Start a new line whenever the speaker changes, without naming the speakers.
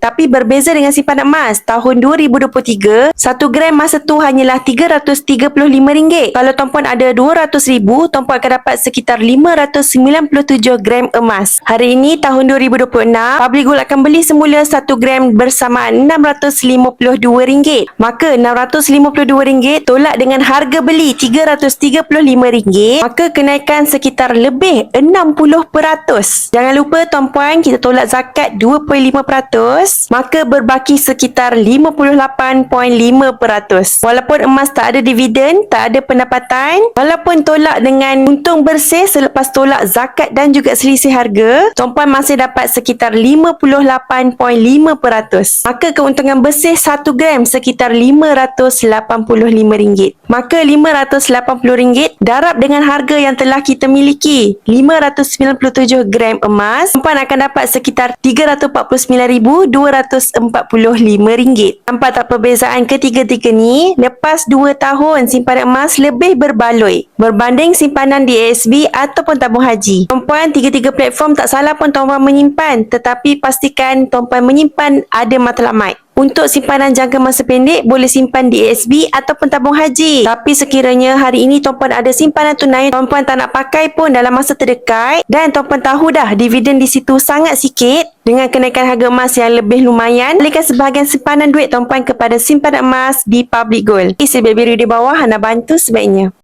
Tapi berbeza dengan simpanan emas, tahun 2023, 1 gram masa tu hanyalah RM335. Kalau tuan-puan ada RM200,000, tuan-puan akan dapat sekitar 597 gram emas. Hari ini, tahun 2026, Public Gold akan beli semula 1 gram bersama RM652. Maka RM652 tolak dengan harga beli RM335, maka kenaikan sekitar lebih 60%. Jangan lupa tuan-puan, kita tolak zakat 25%, maka berbaki sekitar 58.5%. Walaupun emas tak ada dividen, tak ada pendapatan, walaupun tolak dengan untung bersih selepas tolak zakat dan juga selisih harga, tuan-puan masih dapat sekitar 58.5%. Maka keuntungan bersih 1 gram sekitar RM585. Maka RM580 darab dengan harga yang telah kita miliki, 597 gram emas, tuan-puan akan dapat sekitar RM349,245. Nampak tak perbezaan ketiga-tiga ni? Lepas 2 tahun, simpanan emas lebih berbaloi berbanding simpanan di ASB ataupun tabung haji. Tuan-puan, 3 platform tak salah pun tuan-puan menyimpan, tetapi pastikan tuan-puan menyimpan ada matlamat. Untuk simpanan jangka masa pendek, boleh simpan di ASB ataupun tabung haji. Tapi sekiranya hari ini tuan-puan ada simpanan tunai, tuan-puan tak nak pakai pun dalam masa terdekat, dan tuan-puan tahu dah dividen di situ sangat sikit, dengan kenaikan harga emas yang lebih lumayan, alihkan sebahagian simpanan duit tuan-puan kepada simpanan emas di Public Gold. Isi biru di bawah, Hana bantu sebaiknya.